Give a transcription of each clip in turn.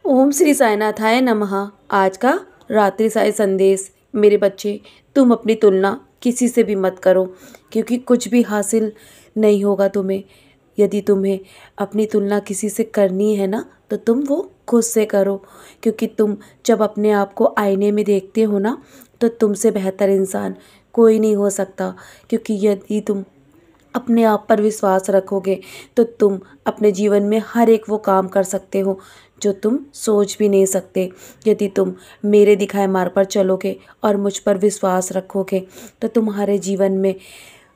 ओम श्री साईनाथाय नमः। आज का रात्रि साई संदेश। मेरे बच्चे, तुम अपनी तुलना किसी से भी मत करो, क्योंकि कुछ भी हासिल नहीं होगा तुम्हें। यदि तुम्हें अपनी तुलना किसी से करनी है ना, तो तुम वो खुद से करो, क्योंकि तुम जब अपने आप को आईने में देखते हो ना, तो तुमसे बेहतर इंसान कोई नहीं हो सकता। क्योंकि यदि तुम अपने आप पर विश्वास रखोगे, तो तुम अपने जीवन में हर एक वो काम कर सकते हो जो तुम सोच भी नहीं सकते। यदि तुम मेरे दिखाए मार्ग पर चलोगे और मुझ पर विश्वास रखोगे, तो तुम्हारे जीवन में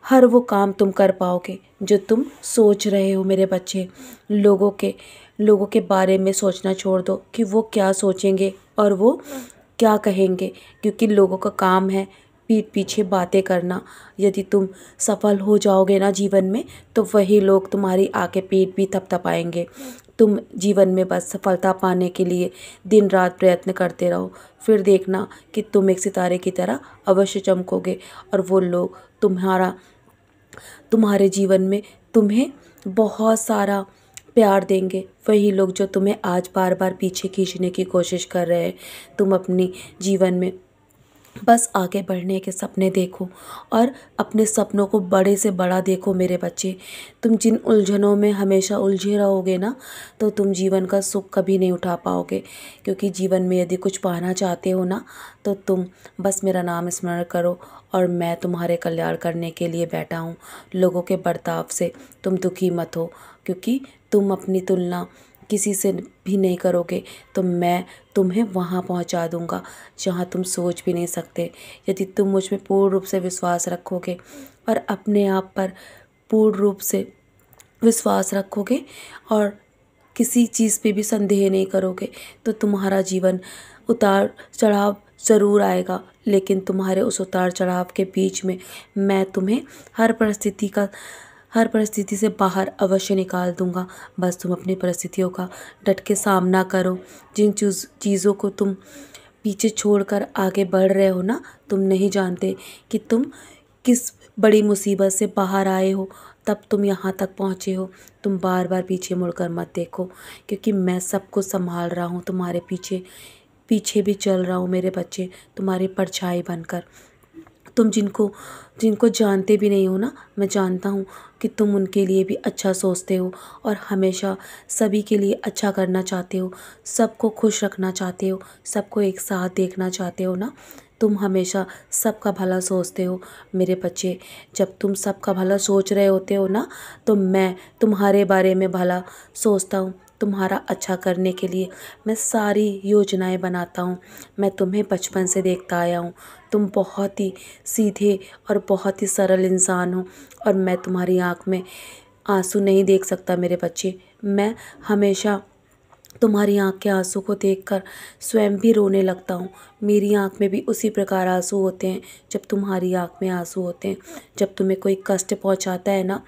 हर वो काम तुम कर पाओगे जो तुम सोच रहे हो। मेरे बच्चे, लोगों के बारे में सोचना छोड़ दो कि वो क्या सोचेंगे और वो क्या कहेंगे, क्योंकि लोगों का काम है पीठ पीछे बातें करना। यदि तुम सफल हो जाओगे ना जीवन में, तो वही लोग तुम्हारी आगे पीठ भी थपथपाएंगे। तुम जीवन में बस सफलता पाने के लिए दिन रात प्रयत्न करते रहो, फिर देखना कि तुम एक सितारे की तरह अवश्य चमकोगे, और वो लोग तुम्हारे जीवन में तुम्हें बहुत सारा प्यार देंगे। वही लोग जो तुम्हें आज बार बार पीछे खींचने की कोशिश कर रहे हैं। तुम अपनी जीवन में बस आगे बढ़ने के सपने देखो, और अपने सपनों को बड़े से बड़ा देखो। मेरे बच्चे, तुम जिन उलझनों में हमेशा उलझे रहोगे ना, तो तुम जीवन का सुख कभी नहीं उठा पाओगे। क्योंकि जीवन में यदि कुछ पाना चाहते हो ना, तो तुम बस मेरा नाम स्मरण करो, और मैं तुम्हारे कल्याण करने के लिए बैठा हूँ। लोगों के बर्ताव से तुम दुखी मत हो, क्योंकि तुम अपनी तुलना किसी से भी नहीं करोगे, तो मैं तुम्हें वहाँ पहुँचा दूँगा जहाँ तुम सोच भी नहीं सकते। यदि तुम मुझ में पूर्ण रूप से विश्वास रखोगे और अपने आप पर पूर्ण रूप से विश्वास रखोगे, और किसी चीज़ पे भी संदेह नहीं करोगे, तो तुम्हारा जीवन उतार चढ़ाव ज़रूर आएगा, लेकिन तुम्हारे उस उतार चढ़ाव के बीच में मैं तुम्हें हर परिस्थिति से बाहर अवश्य निकाल दूंगा। बस तुम अपनी परिस्थितियों का डट के सामना करो। जिन चीज़ों को तुम पीछे छोड़कर आगे बढ़ रहे हो ना, तुम नहीं जानते कि तुम किस बड़ी मुसीबत से बाहर आए हो, तब तुम यहाँ तक पहुँचे हो। तुम बार बार पीछे मुड़कर मत देखो, क्योंकि मैं सब कुछ संभाल रहा हूँ। तुम्हारे पीछे पीछे भी चल रहा हूँ मेरे बच्चे, तुम्हारी परछाई बनकर। तुम जिनको जानते भी नहीं हो ना, मैं जानता हूँ कि तुम उनके लिए भी अच्छा सोचते हो, और हमेशा सभी के लिए अच्छा करना चाहते हो, सबको खुश रखना चाहते हो, सबको एक साथ देखना चाहते हो ना। तुम हमेशा सबका भला सोचते हो मेरे बच्चे। जब तुम सबका भला सोच रहे होते हो ना, तो मैं तुम्हारे बारे में भला सोचता हूँ। तुम्हारा अच्छा करने के लिए मैं सारी योजनाएं बनाता हूँ। मैं तुम्हें बचपन से देखता आया हूँ। तुम बहुत ही सीधे और बहुत ही सरल इंसान हो, और मैं तुम्हारी आँख में आंसू नहीं देख सकता मेरे बच्चे। मैं हमेशा तुम्हारी आँख के आंसू को देखकर स्वयं भी रोने लगता हूँ। मेरी आँख में भी उसी प्रकार आंसू होते हैं जब तुम्हारी आँख में आंसू होते हैं। जब तुम्हें कोई कष्ट पहुँचाता है ना,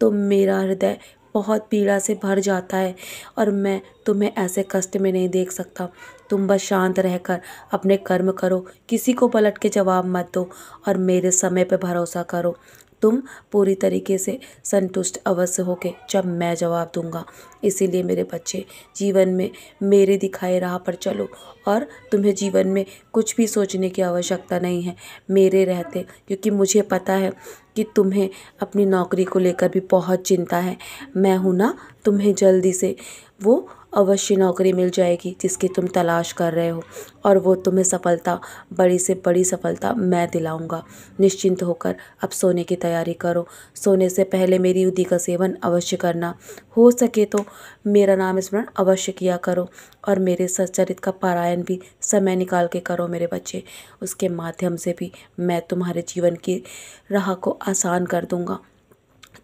तो मेरा हृदय बहुत पीड़ा से भर जाता है, और मैं तुम्हें ऐसे कष्ट में नहीं देख सकता। तुम बस शांत रहकर अपने कर्म करो, किसी को पलट के जवाब मत दो, और मेरे समय पर भरोसा करो। तुम पूरी तरीके से संतुष्ट अवश्य होगे जब मैं जवाब दूंगा। इसीलिए मेरे बच्चे, जीवन में मेरे दिखाए राह पर चलो, और तुम्हें जीवन में कुछ भी सोचने की आवश्यकता नहीं है मेरे रहते, क्योंकि मुझे पता है कि तुम्हें अपनी नौकरी को लेकर भी बहुत चिंता है। मैं हूँ ना, तुम्हें जल्दी से वो अवश्य नौकरी मिल जाएगी जिसकी तुम तलाश कर रहे हो, और वो तुम्हें सफलता, बड़ी से बड़ी सफलता मैं दिलाऊंगा। निश्चिंत होकर अब सोने की तैयारी करो। सोने से पहले मेरी उदी का सेवन अवश्य करना। हो सके तो मेरा नाम स्मरण अवश्य किया करो, और मेरे सच्चरित्र का पारायण भी समय निकाल के करो मेरे बच्चे। उसके माध्यम से भी मैं तुम्हारे जीवन की राह को आसान कर दूंगा,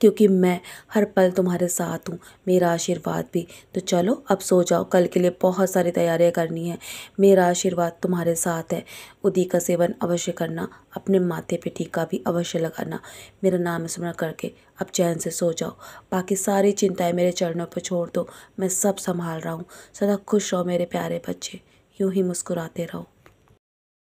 क्योंकि मैं हर पल तुम्हारे साथ हूँ। मेरा आशीर्वाद भी। तो चलो अब सो जाओ, कल के लिए बहुत सारी तैयारियां करनी है। मेरा आशीर्वाद तुम्हारे साथ है। उदी का सेवन अवश्य करना, अपने माथे पे टीका भी अवश्य लगाना। मेरा नाम स्मरण करके अब चैन से सो जाओ। बाकी सारी चिंताएं मेरे चरणों पर छोड़ दो, मैं सब संभाल रहा हूँ। सदा खुश रहो मेरे प्यारे बच्चे, यूं ही मुस्कुराते रहो।